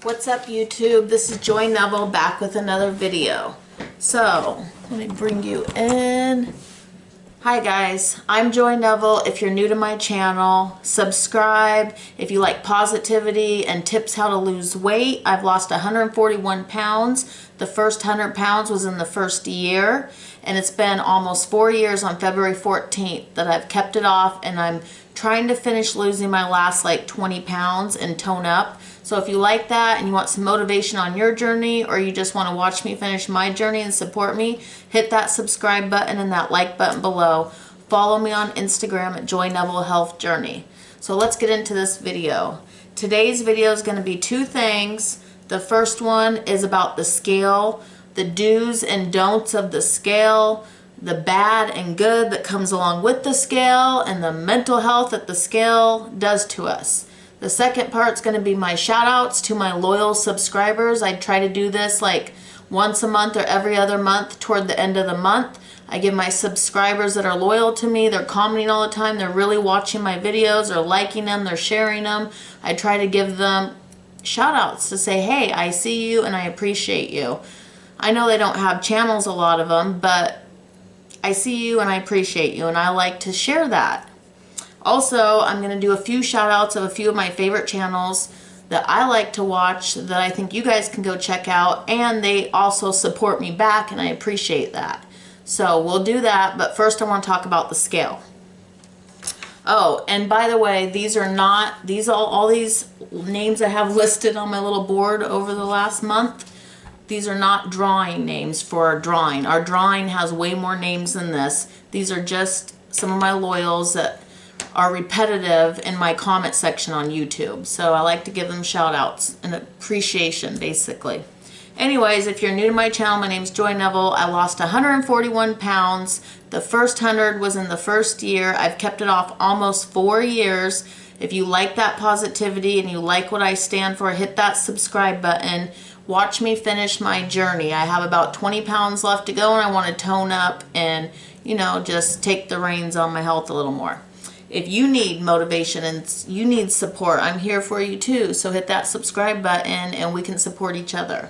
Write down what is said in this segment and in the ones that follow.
What's up, YouTube? This is Joy Neville back with another video. So let me bring you in. Hi guys, I'm Joy Neville. If you're new to my channel, subscribe. If you like positivity and tips how to lose weight, I've lost 141 pounds. The first 100 pounds was in the first year, and it's been almost 4 years on February 14th that I've kept it off, and I'm trying to finish losing my last like 20 pounds and tone up. So if you like that and you want some motivation on your journey, or you just want to watch me finish my journey and support me, hit that subscribe button and that like button below. Follow me on Instagram at Joy Neville Health Journey. So let's get into this video. Today's video is going to be two things. The first one is about the scale, the do's and don'ts of the scale, the bad and good that comes along with the scale, and the mental health that the scale does to us. The second part is going to be my shout outs to my loyal subscribers. I try to do this like once a month or every other month toward the end of the month. I give my subscribers that are loyal to me, they're commenting all the time, they're really watching my videos, they're liking them, they're sharing them. I try to give them shout outs to say, hey, I see you and I appreciate you. I know they don't have channels, a lot of them, but I see you and I appreciate you, and I like to share that. Also, I'm going to do a few shout outs of a few of my favorite channels that I like to watch that I think you guys can go check out, and they also support me back, and I appreciate that. So we'll do that, but first I want to talk about the scale. Oh, and by the way, these are not, all these names I have listed on my little board over the last month, these are not drawing names for our drawing. Our drawing has way more names than this. These are just some of my loyals that are repetitive in my comment section on YouTube. So I like to give them shout outs and appreciation, basically. Anyways, if you're new to my channel, my name's Joy Neville. I lost 141 pounds. The first 100 was in the first year. I've kept it off almost 4 years. If you like that positivity and you like what I stand for, hit that subscribe button. Watch me finish my journey. I have about 20 pounds left to go, and I want to tone up and, you know, just take the reins on my health a little more. If you need motivation and you need support, I'm here for you too. So hit that subscribe button and we can support each other.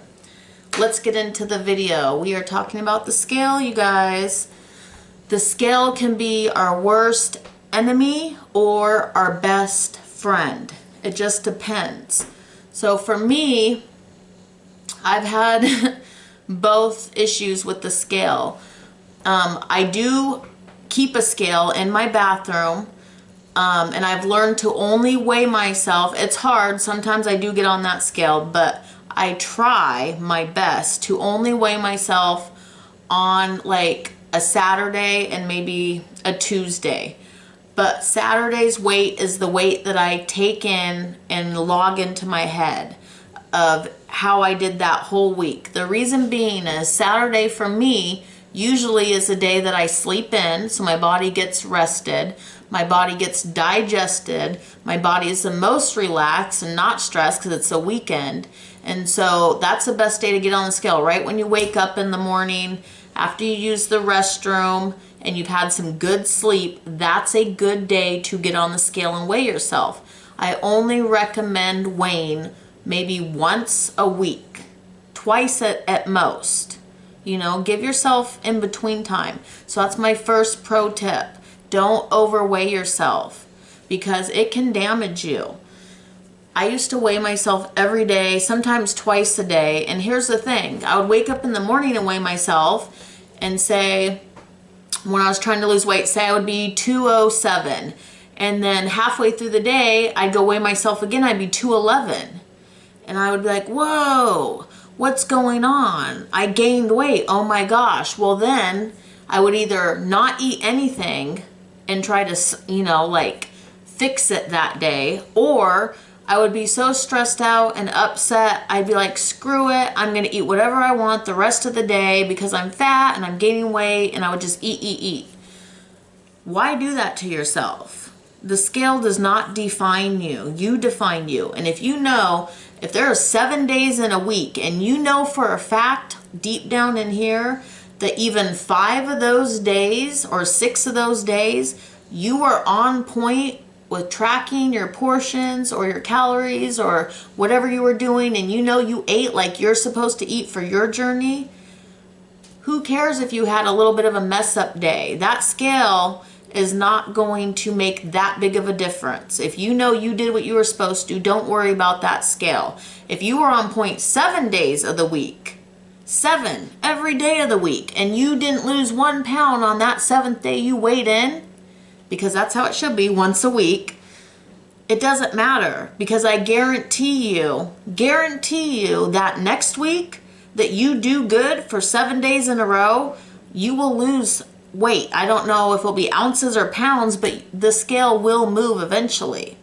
Let's get into the video. We are talking about the scale, you guys. The scale can be our worst enemy or our best friend. It just depends. So for me, I've had both issues with the scale. I do keep a scale in my bathroom. And I've learned to only weigh myself. It's hard. Sometimes I do get on that scale, but I try my best to only weigh myself on like a Saturday and maybe a Tuesday. But Saturday's weight is the weight that I take in and log into my head of how I did that whole week. The reason being is Saturday for me usually is a day that I sleep in, so my body gets rested, my body gets digested, my body is the most relaxed and not stressed because it's a weekend. And so that's the best day to get on the scale, right when you wake up in the morning, after you use the restroom and you've had some good sleep. That's a good day to get on the scale and weigh yourself. I only recommend weighing maybe once a week, twice at most. You know, give yourself in between time. So that's my first pro tip. Don't overweigh yourself because it can damage you. I used to weigh myself every day, sometimes twice a day. And here's the thing. I would wake up in the morning and weigh myself and say, when I was trying to lose weight, say I would be 207. And then halfway through the day, I'd go weigh myself again, I'd be 211. And I would be like, whoa, what's going on? I gained weight, oh my gosh. Well then, I would either not eat anything and try to, you know, like fix it that day, or I would be so stressed out and upset, I'd be like, screw it, I'm gonna eat whatever I want the rest of the day because I'm fat and I'm gaining weight, and I would just eat. Why do that to yourself? The scale does not define you. You define you. And if you know, if there are 7 days in a week and you know for a fact deep down in here that even 5 of those days or 6 of those days you are on point with tracking your portions or your calories or whatever you were doing, and you know you ate like you're supposed to eat for your journey, who cares if you had a little bit of a mess up day? That scale is not going to make that big of a difference. If you know you did what you were supposed to, don't worry about that scale. If you were on point 7 days of the week, 7 every day of the week, and you didn't lose 1 pound on that 7th day you weighed in, because that's how it should be, once a week, it doesn't matter, because I guarantee you that next week that you do good for 7 days in a row, you will lose weight. I don't know if it'll be ounces or pounds, but the scale will move eventually.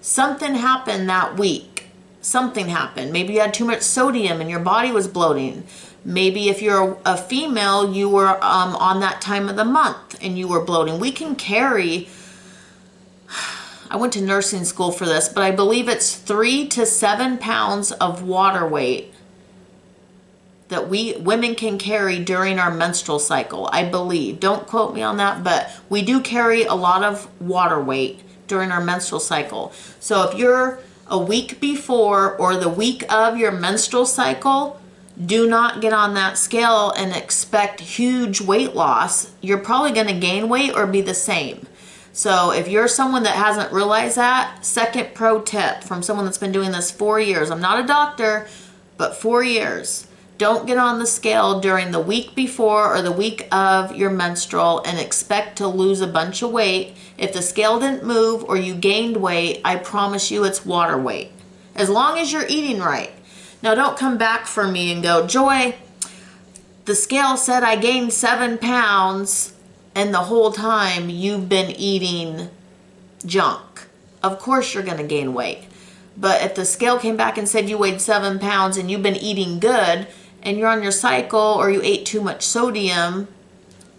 Something happened that week. Something happened. Maybe you had too much sodium and your body was bloating. Maybe if you're a female, you were on that time of the month and you were bloating. We can carry, I went to nursing school for this, but I believe it's 3 to 7 pounds of water weight that we women can carry during our menstrual cycle, I believe. Don't quote me on that, but we do carry a lot of water weight during our menstrual cycle. So if you're a week before or the week of your menstrual cycle, do not get on that scale and expect huge weight loss. You're probably going to gain weight or be the same. So if you're someone that hasn't realized that, second pro tip from someone that's been doing this 4 years. I'm not a doctor, but 4 years. Don't get on the scale during the week before or the week of your menstrual and expect to lose a bunch of weight. If the scale didn't move or you gained weight, I promise you it's water weight. As long as you're eating right. Now don't come back for me and go, Joy, the scale said I gained 7 pounds and the whole time you've been eating junk. Of course you're going to gain weight. But if the scale came back and said you weighed 7 pounds and you've been eating good and you're on your cycle or you ate too much sodium,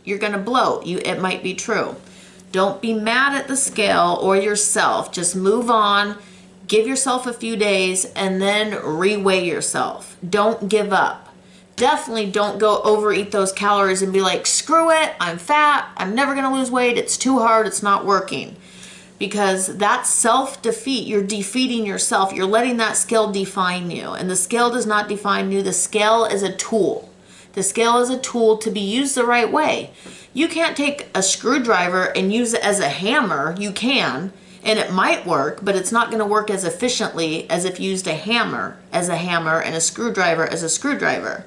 you're going to bloat. It might be true. Don't be mad at the scale or yourself. Just move on. Give yourself a few days and then reweigh yourself. Don't give up. Definitely don't go overeat those calories and be like, screw it, I'm fat, I'm never going to lose weight, it's too hard, it's not working. Because that's self-defeat. You're defeating yourself. You're letting that scale define you. And the scale does not define you. The scale is a tool. The scale is a tool to be used the right way. You can't take a screwdriver and use it as a hammer. You can, and it might work, but it's not going to work as efficiently as if you used a hammer as a hammer and a screwdriver as a screwdriver.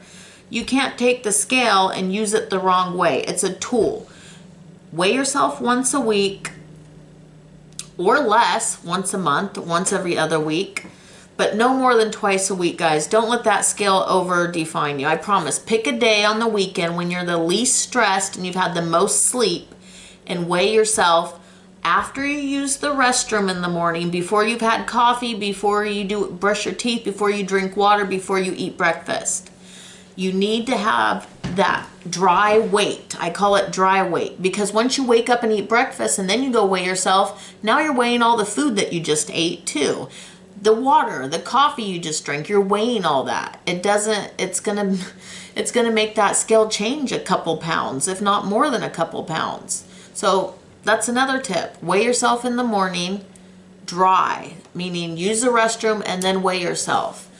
You can't take the scale and use it the wrong way. It's a tool. Weigh yourself once a week or less, once a month, once every other week, but no more than twice a week, guys. Don't let that scale over define you. I promise. Pick a day on the weekend when you're the least stressed and you've had the most sleep and weigh yourself after you use the restroom in the morning, before you've had coffee, before you brush your teeth, before you drink water, before you eat breakfast. You need to have that dry weight. I call it dry weight, because once you wake up and eat breakfast and then you go weigh yourself, now you're weighing all the food that you just ate too. The water, the coffee you just drank, you're weighing all that. It's gonna make that scale change a couple pounds, if not more than a couple pounds. So that's another tip. Weigh yourself in the morning, dry, meaning use the restroom and then weigh yourself.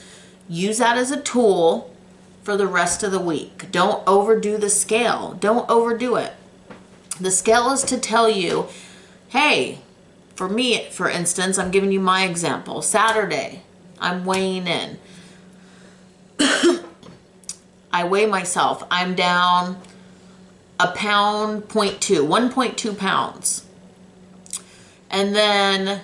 Use that as a tool for the rest of the week. Don't overdo the scale. Don't overdo it. The scale is to tell you, hey, for me, for instance, I'm giving you my example. Saturday, I'm weighing in. I weigh myself. I'm down a pound, 1.2 pounds. And then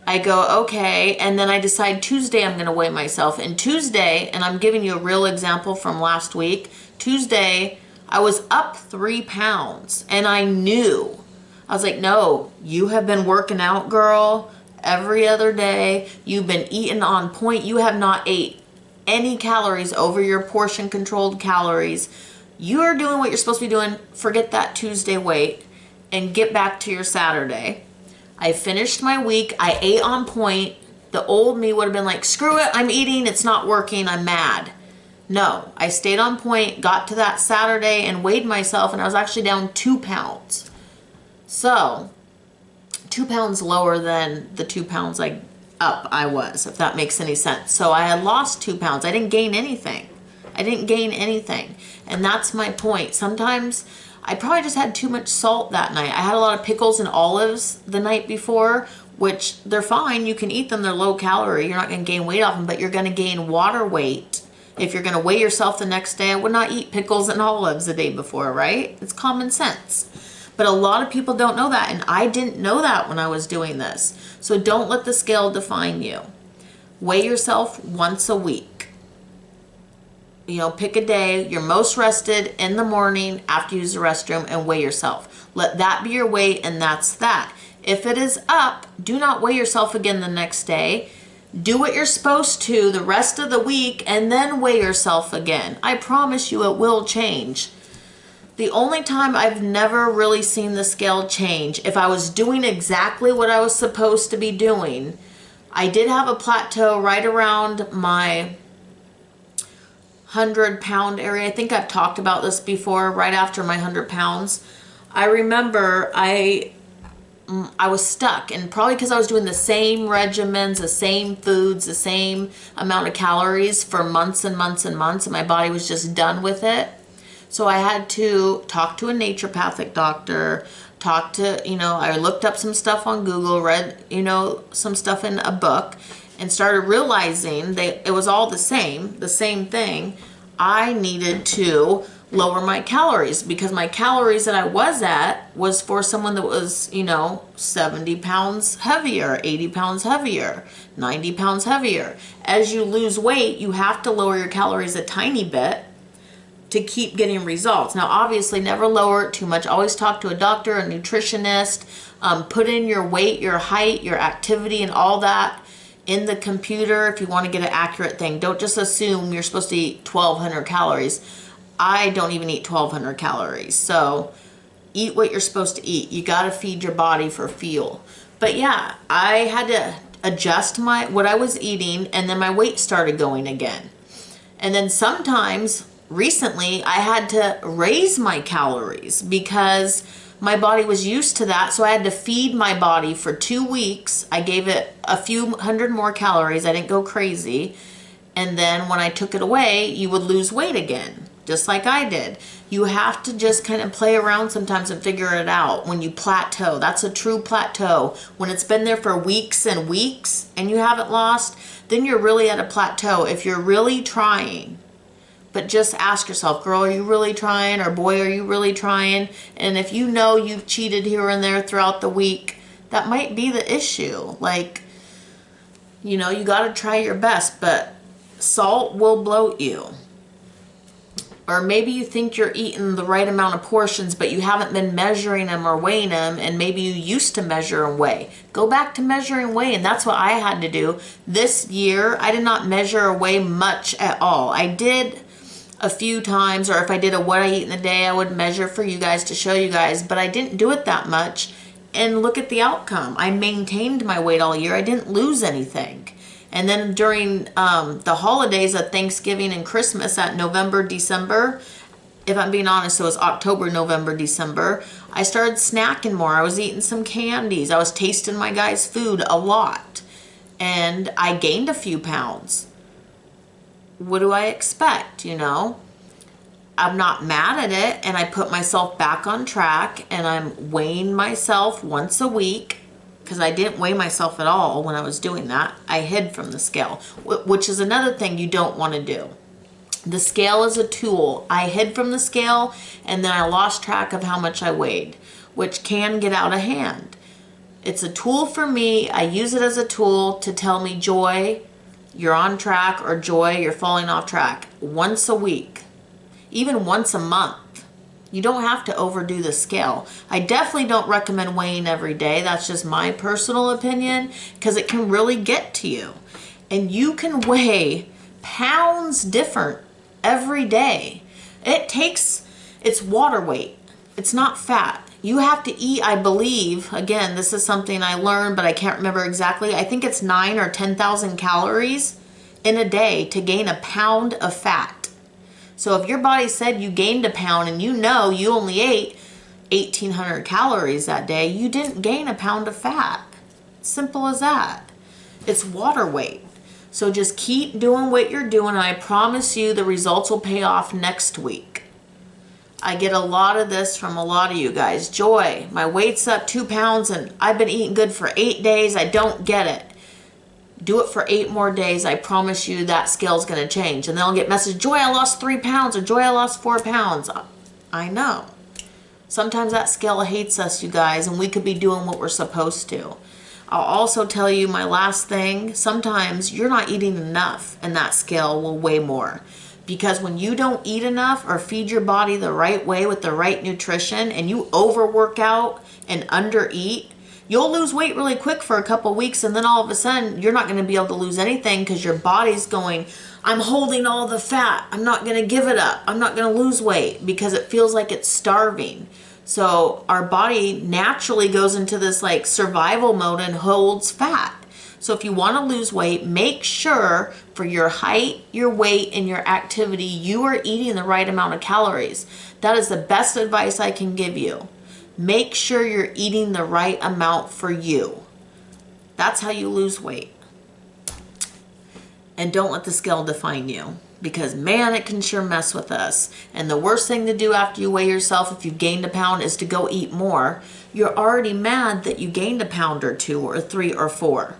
I go, okay, and then I decide Tuesday I'm going to weigh myself. And Tuesday, and I'm giving you a real example from last week, Tuesday, I was up 3 pounds, and I knew. I was like, no, you have been working out, girl, every other day. You've been eating on point. You have not ate any calories over your portion-controlled calories. You are doing what you're supposed to be doing. Forget that Tuesday weight and get back to your Saturday. I finished my week. I ate on point. The old me would have been like, screw it, I'm eating, it's not working, I'm mad. No, I stayed on point, got to that Saturday and weighed myself, and I was actually down 2 pounds. So 2 pounds lower than the 2 pounds I was, if that makes any sense. So I had lost 2 pounds. I didn't gain anything. I didn't gain anything. And that's my point. Sometimes I probably just had too much salt that night. I had a lot of pickles and olives the night before, which they're fine. You can eat them. They're low calorie. You're not going to gain weight off them, but you're going to gain water weight. If you're going to weigh yourself the next day, I would not eat pickles and olives the day before, right? It's common sense. But a lot of people don't know that, and I didn't know that when I was doing this. So don't let the scale define you. Weigh yourself once a week. You know, pick a day, you're most rested in the morning after you use the restroom, and weigh yourself. Let that be your weight, and that's that. If it is up, do not weigh yourself again the next day. Do what you're supposed to the rest of the week, and then weigh yourself again. I promise you it will change. The only time I've never really seen the scale change, if I was doing exactly what I was supposed to be doing, I did have a plateau right around my 100-pound area. I think I've talked about this before, right after my 100 pounds. I remember I was stuck, and probably because I was doing the same regimens, the same foods, the same amount of calories for months and months and months, and my body was just done with it. So I had to talk to a naturopathic doctor, I looked up some stuff on Google, read, some stuff in a book, and started realizing it was all the same thing. I needed to lower my calories, because my calories that I was at was for someone that was, 70 pounds heavier, 80 pounds heavier, 90 pounds heavier. As you lose weight, you have to lower your calories a tiny bit to keep getting results. Now, obviously, never lower it too much. Always talk to a doctor, a nutritionist. Put in your weight, your height, your activity, and all that in the computer if you want to get an accurate thing. Don't just assume you're supposed to eat 1,200 calories. I don't even eat 1,200 calories. So eat what you're supposed to eat. You got to feed your body for fuel. But yeah, I had to adjust what I was eating, and then my weight started going again. And then sometimes recently I had to raise my calories because my body was used to that. So I had to feed my body for 2 weeks. I gave it a few hundred more calories. I didn't go crazy. And then when I took it away, you would lose weight again, just like I did. You have to just kind of play around sometimes and figure it out. When you plateau, that's a true plateau. When it's been there for weeks and weeks and you haven't lost, then you're really at a plateau. If you're really trying, but just ask yourself, girl, are you really trying? Or boy, are you really trying? And if you know you've cheated here and there throughout the week, that might be the issue. You got to try your best, but salt will bloat you. Or maybe you think you're eating the right amount of portions, but you haven't been measuring them or weighing them, and maybe you used to measure and weigh. Go back to measure and weigh, and that's what I had to do. This year, I did not measure or weigh much at all. I did a few times, or if I did a what I eat in a day, I would measure for you guys to show you guys, but I didn't do it that much. And look at the outcome. I maintained my weight all year. I didn't lose anything. And then during the holidays of Thanksgiving and Christmas at November, December, if I'm being honest, it was October, November, December, I started snacking more. I was eating some candies. I was tasting my guys' food a lot. And I gained a few pounds. What do I expect, I'm not mad at it, and I put myself back on track, and I'm weighing myself once a week, because I didn't weigh myself at all when I was doing that. I hid from the scale, which is another thing you don't want to do. The scale is a tool. I hid from the scale, and then I lost track of how much I weighed, which can get out of hand. It's a tool for me. I use it as a tool to tell me, Joy, you're on track, or Joy, you're falling off track. Once a week, even once a month. You don't have to overdo the scale. I definitely don't recommend weighing every day. That's just my personal opinion, because it can really get to you. And you can weigh pounds different every day. It's water weight. It's not fat. You have to eat, I believe, again, this is something I learned, but I can't remember exactly. I think it's 9,000 or 10,000 calories in a day to gain a pound of fat. So if your body said you gained a pound and you only ate, 1,800 calories that day, you didn't gain a pound of fat. Simple as that. It's water weight. So just keep doing what you're doing. And I promise you the results will pay off next week. I get a lot of this from a lot of you guys. Joy, my weight's up 2 pounds and I've been eating good for 8 days. I don't get it. Do it for 8 more days. I promise you that scale's going to change. And then I'll get message, Joy, I lost 3 pounds, or Joy, I lost 4 pounds. I know. Sometimes that scale hates us, you guys, and we could be doing what we're supposed to. I'll also tell you my last thing. Sometimes you're not eating enough and that scale will weigh more. Because when you don't eat enough or feed your body the right way with the right nutrition and you overwork out and undereat, you'll lose weight really quick for a couple weeks, and then all of a sudden you're not going to be able to lose anything because your body's going, I'm holding all the fat. I'm not going to give it up. I'm not going to lose weight, because it feels like it's starving. So our body naturally goes into this like survival mode and holds fat. So if you want to lose weight, make sure for your height, your weight, and your activity, you are eating the right amount of calories. That is the best advice I can give you. Make sure you're eating the right amount for you. That's how you lose weight. And don't let the scale define you, because man, it can sure mess with us. And the worst thing to do after you weigh yourself, if you've gained a pound, is to go eat more. You're already mad that you gained a pound or 2 or 3 or 4.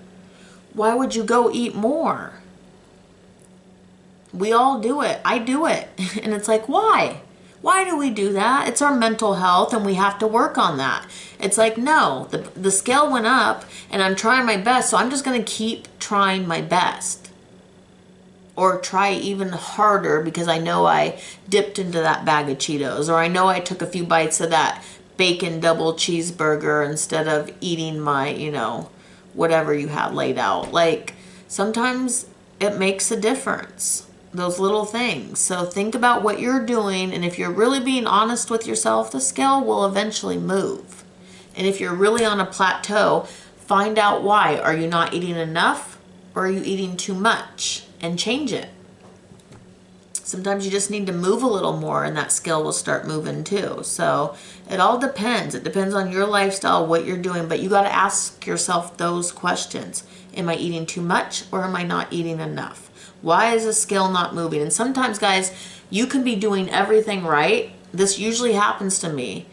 Why would you go eat more? We all do it. I do it. And it's like, why? Why do we do that? It's our mental health and we have to work on that. It's like, no, the scale went up and I'm trying my best, so I'm just going to keep trying my best. Or try even harder because I know I dipped into that bag of Cheetos, or I know I took a few bites of that bacon double cheeseburger instead of eating my, whatever you had laid out. Like, sometimes it makes a difference. Those little things. So think about what you're doing, and if you're really being honest with yourself, the scale will eventually move. And if you're really on a plateau, find out why. Are you not eating enough, or are you eating too much? And change it. Sometimes you just need to move a little more and that scale will start moving too. So it all depends. It depends on your lifestyle, what you're doing, but you got to ask yourself those questions. Am I eating too much, or am I not eating enough? Why is the scale not moving? And sometimes, guys, you can be doing everything right. This usually happens to me.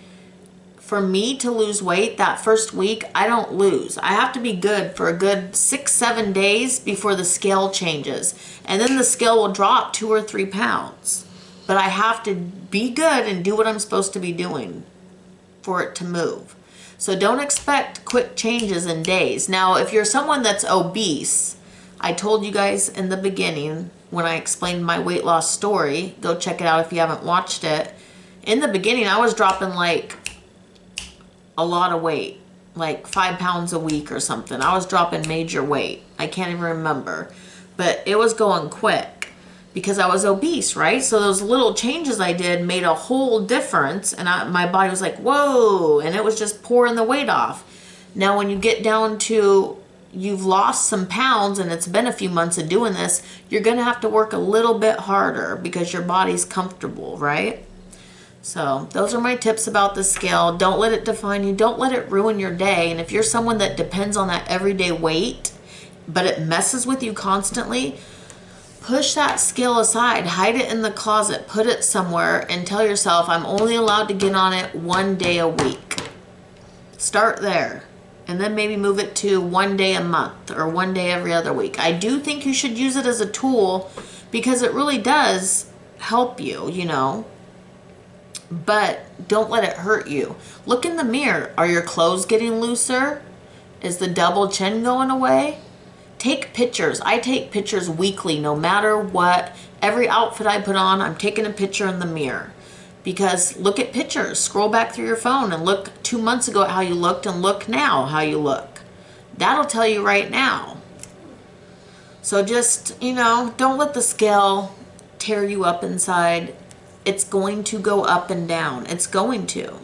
For me to lose weight that first week, I don't lose. I have to be good for a good 6-7 days before the scale changes. And then the scale will drop 2 or 3 pounds. But I have to be good and do what I'm supposed to be doing for it to move. So don't expect quick changes in days. Now, if you're someone that's obese, I told you guys in the beginning when I explained my weight loss story, go check it out if you haven't watched it. In the beginning, I was dropping like a lot of weight, like 5 pounds a week or something. I was dropping major weight. I can't even remember, but it was going quick because I was obese, right? So those little changes I did made a whole difference, and my body was like, whoa, and it was just pouring the weight off. Now, when you get down to you've lost some pounds and it's been a few months of doing this, you're going to have to work a little bit harder because your body's comfortable, right? So those are my tips about the scale. Don't let it define you. Don't let it ruin your day. And if you're someone that depends on that everyday weight, but it messes with you constantly, push that scale aside. Hide it in the closet. Put it somewhere and tell yourself, I'm only allowed to get on it 1 day a week. Start there. And then maybe move it to 1 day a month or 1 day every other week. I do think you should use it as a tool because it really does help you, But don't let it hurt you. Look in the mirror. Are your clothes getting looser? Is the double chin going away? Take pictures. I take pictures weekly, no matter what. Every outfit I put on, I'm taking a picture in the mirror. Because look at pictures. Scroll back through your phone and look 2 months ago at how you looked and look now how you look. That'll tell you right now. So just, don't let the scale tear you up inside. It's going to go up and down. It's going to.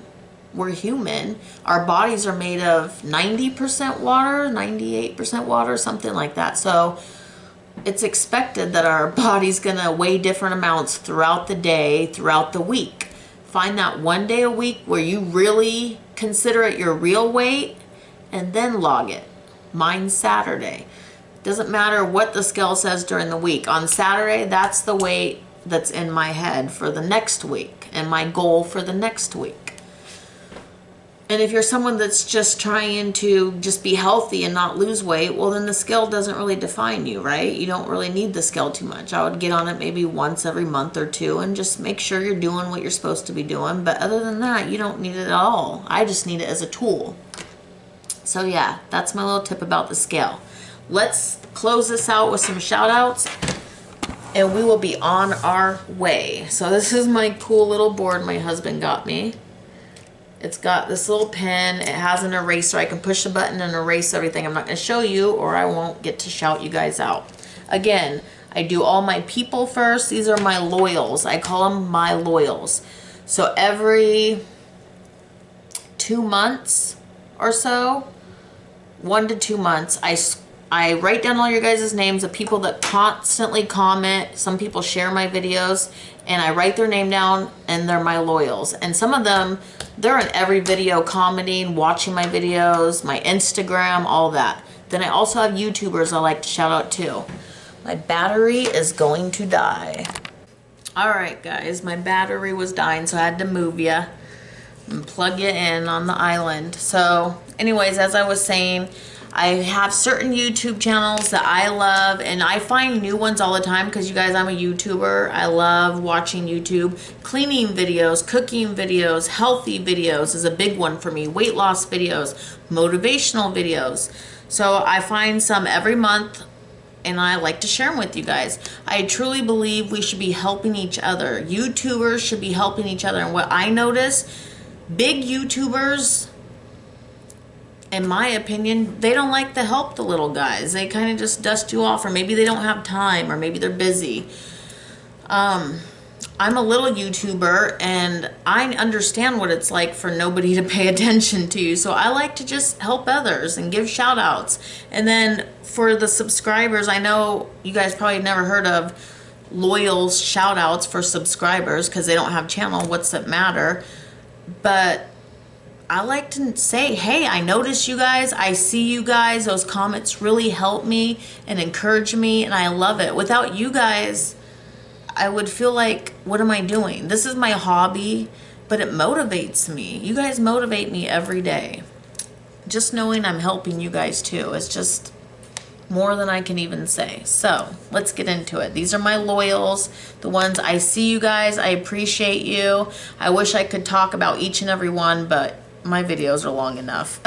We're human. Our bodies are made of 90% water, 98% water, something like that. So it's expected that our body's going to weigh different amounts throughout the day, throughout the week. Find that one day a week where you really consider it your real weight and then log it. Mine's Saturday. Doesn't matter what the scale says during the week. On Saturday, that's the weight that's in my head for the next week and my goal for the next week. And if you're someone that's just trying to just be healthy and not lose weight, well, then the scale doesn't really define you, right? You don't really need the scale too much. I would get on it maybe once every month or two and just make sure you're doing what you're supposed to be doing. But other than that, you don't need it at all. I just need it as a tool. So yeah, that's my little tip about the scale. Let's close this out with some shout outs and we will be on our way. So this is my cool little board my husband got me. It's got this little pen. It has an eraser. I can push the button and erase everything. I'm not going to show you or I won't get to shout you guys out. Again, I do all my people first. These are my loyals. I call them my loyals. So every 2 months or so, 1 to 2 months, I write down all your guys' names of people that constantly comment. Some people share my videos and I write their name down and they're my loyals. And some of them, they're in every video commenting, watching my videos, my Instagram, all that. Then I also have YouTubers I like to shout out too. My battery is going to die. All right, guys, my battery was dying, so I had to move you and plug it in on the island. So anyways, as I was saying, I have certain YouTube channels that I love, and I find new ones all the time because, you guys, I'm a YouTuber. I love watching YouTube. Cleaning videos, cooking videos, healthy videos is a big one for me. Weight loss videos, motivational videos. So I find some every month, and I like to share them with you guys. I truly believe we should be helping each other. YouTubers should be helping each other. And what I notice, big YouTubers, in my opinion, they don't like to help the little guys. They kind of just dust you off, or maybe they don't have time, or maybe they're busy. I'm a little YouTuber, and I understand what it's like for nobody to pay attention to you. So I like to just help others and give shout outs. And then for the subscribers, I know you guys probably never heard of loyals shout outs for subscribers because they don't have channel. What's that matter? But I like to say, hey, I notice you guys, I see you guys, those comments really help me and encourage me, and I love it. Without you guys, I would feel like, what am I doing? This is my hobby, but it motivates me. You guys motivate me every day. Just knowing I'm helping you guys too is just more than I can even say. So let's get into it. These are my loyals, the ones I see you guys, I appreciate you. I wish I could talk about each and every one, but my videos are long enough.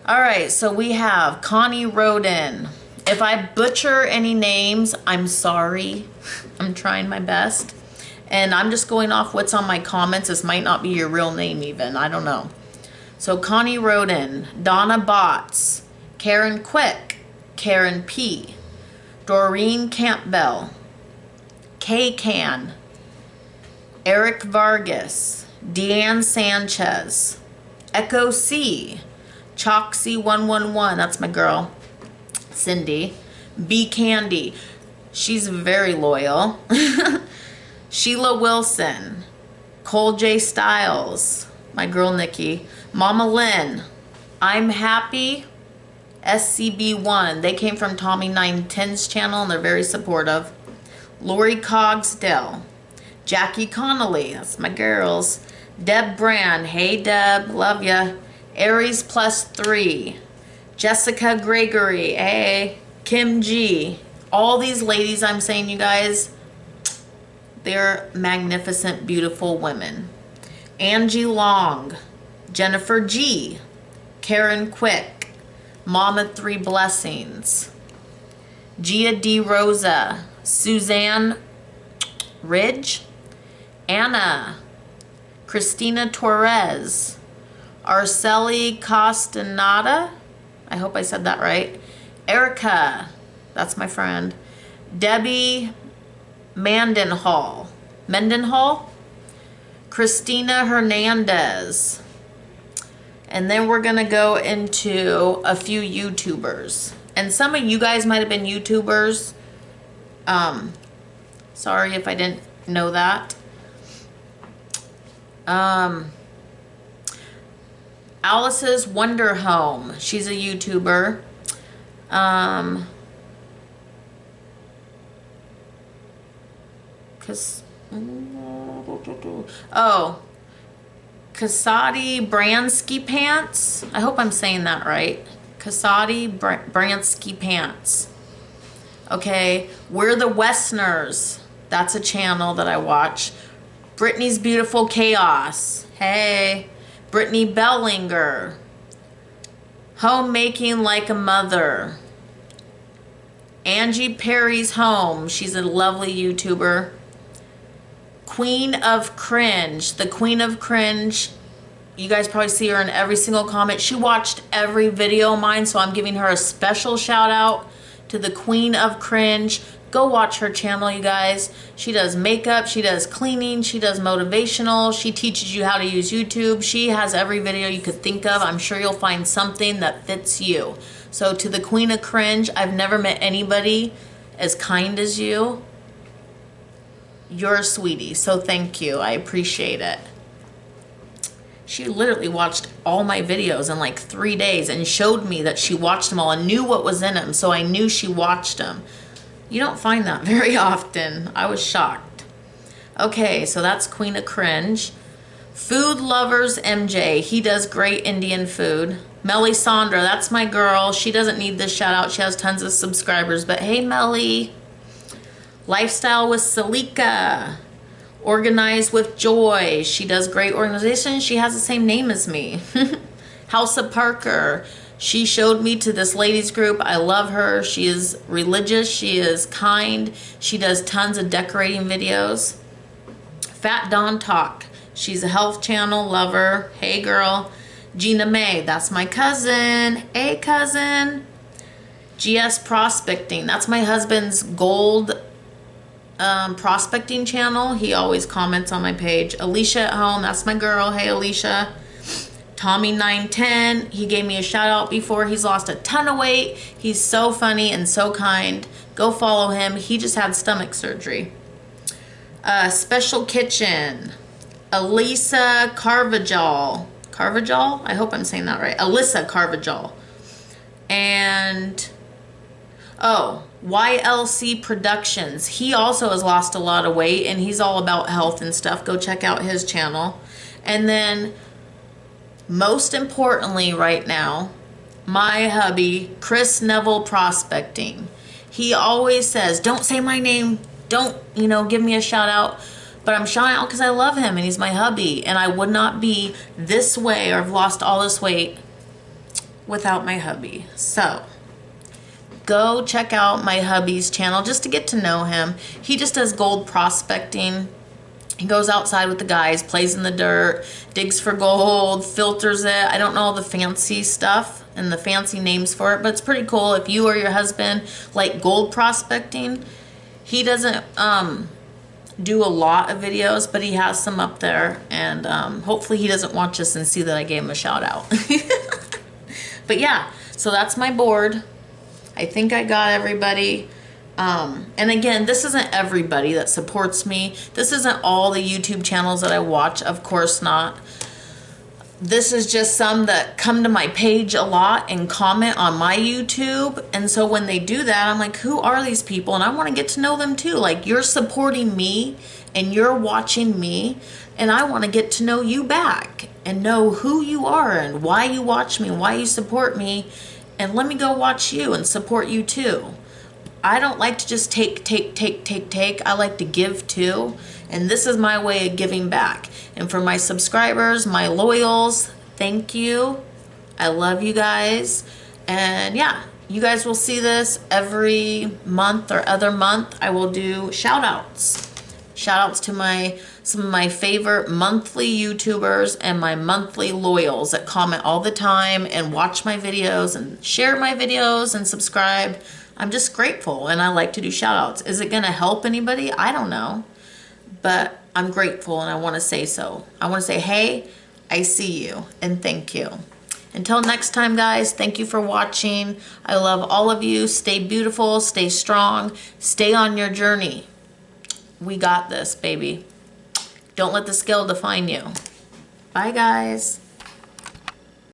All right, so we have Connie Roden. If I butcher any names, I'm sorry. I'm trying my best. And I'm just going off what's on my comments. This might not be your real name even. I don't know. So Connie Roden, Donna Botts, Karen Quick, Karen P, Doreen Campbell, Kay Can, Eric Vargas, Deanne Sanchez, Echo C, Choxy 111, that's my girl, Cindy, B Candy, she's very loyal, Sheila Wilson, Cole J Styles, my girl Nikki, Mama Lynn, I'm Happy, SCB1, they came from Tommy 910's channel and they're very supportive, Lori Cogsdale, Jackie Connolly, that's my girls, Deb Brand, hey Deb, love ya, Aries Plus 3, Jessica Gregory, hey, Kim G, all these ladies I'm saying, you guys, they're magnificent, beautiful women. Angie Long, Jennifer G, Karen Quick, Mama 3 Blessings, Gia D Rosa, Suzanne Ridge, Anna, Christina Torres, Arceli Castaneda, I hope I said that right, Erica, that's my friend, Debbie Mendenhall, Christina Hernandez, and then we're gonna go into a few YouTubers. And some of you guys might have been YouTubers. Sorry if I didn't know that. Alice's Wonder Home. She's a YouTuber. Kasadi Bransky Pants. I hope I'm saying that right. Kasadi Bransky Pants. Okay, We're the Westners. That's a channel that I watch. Brittany's Beautiful Chaos. Hey. Brittany Bellinger. Homemaking Like a Mother. Angie Perry's Home. She's a lovely YouTuber. Queen of Cringe. The Queen of Cringe. You guys probably see her in every single comment. She watched every video of mine, so I'm giving her a special shout out to the Queen of Cringe. Go watch her channel, you guys. She does makeup, she does cleaning, she does motivational, she teaches you how to use YouTube. She has every video you could think of. I'm sure you'll find something that fits you. So to the Queen of Cringe, I've never met anybody as kind as you. You're a sweetie, so thank you. I appreciate it. She literally watched all my videos in like 3 days and showed me that she watched them all and knew what was in them, so I knew she watched them. You don't find that very often. I was shocked. Okay, so that's Queen of Cringe. Food Lovers MJ. He does great Indian food. Melly Sandra, that's my girl. She doesn't need this shout out. She has tons of subscribers, but hey, Melly. Lifestyle with Salika. Organized with Joy. She does great organization. She has the same name as me. House of Parker. She showed me to this ladies group. I love her. She is religious. She is kind. She does tons of decorating videos. Fat Dawn Talk. She's a health channel lover. Hey girl. Gina May. That's my cousin. Hey cousin. GS Prospecting. That's my husband's gold prospecting channel. He always comments on my page. Alicia at Home. That's my girl. Hey Alicia. Tommy 910, he gave me a shout out before. He's lost a ton of weight. He's so funny and so kind. Go follow him. He just had stomach surgery. Special Kitchen. Elisa Carvajal. Carvajal? I hope I'm saying that right. Alyssa Carvajal. And, oh, YLC Productions. He also has lost a lot of weight and he's all about health and stuff. Go check out his channel. And then, most importantly right now, my hubby, Chris Neville Prospecting. He always says, don't say my name, don't, give me a shout out. But I'm shouting out because I love him and he's my hubby. And I would not be this way or have lost all this weight without my hubby. So, go check out my hubby's channel just to get to know him. He just does gold prospecting. He goes outside with the guys, plays in the dirt, digs for gold, filters it. I don't know all the fancy stuff and the fancy names for it, but it's pretty cool. If you or your husband like gold prospecting, he doesn't do a lot of videos, but he has some up there. And hopefully he doesn't watch this and see that I gave him a shout out. But yeah, so that's my board. I think I got everybody. And again, this isn't everybody that supports me. This isn't all the YouTube channels that I watch. Of course not. This is just some that come to my page a lot and comment on my YouTube. And so when they do that, I'm like, who are these people? And I want to get to know them too. Like, you're supporting me and you're watching me. And I want to get to know you back and know who you are and why you watch me, why you support me. And let me go watch you and support you too. I don't like to just take. I like to give too. And this is my way of giving back. And for my subscribers, my loyals, thank you. I love you guys. And yeah, you guys will see this every month or other month. I will do shout outs. Shout outs to some of my favorite monthly YouTubers and my monthly loyals that comment all the time and watch my videos and share my videos and subscribe. I'm just grateful and I like to do shout outs. Is it going to help anybody? I don't know. But I'm grateful and I want to say so. I want to say, hey, I see you and thank you. Until next time, guys, thank you for watching. I love all of you. Stay beautiful, stay strong, stay on your journey. We got this, baby. Don't let the scale define you. Bye, guys.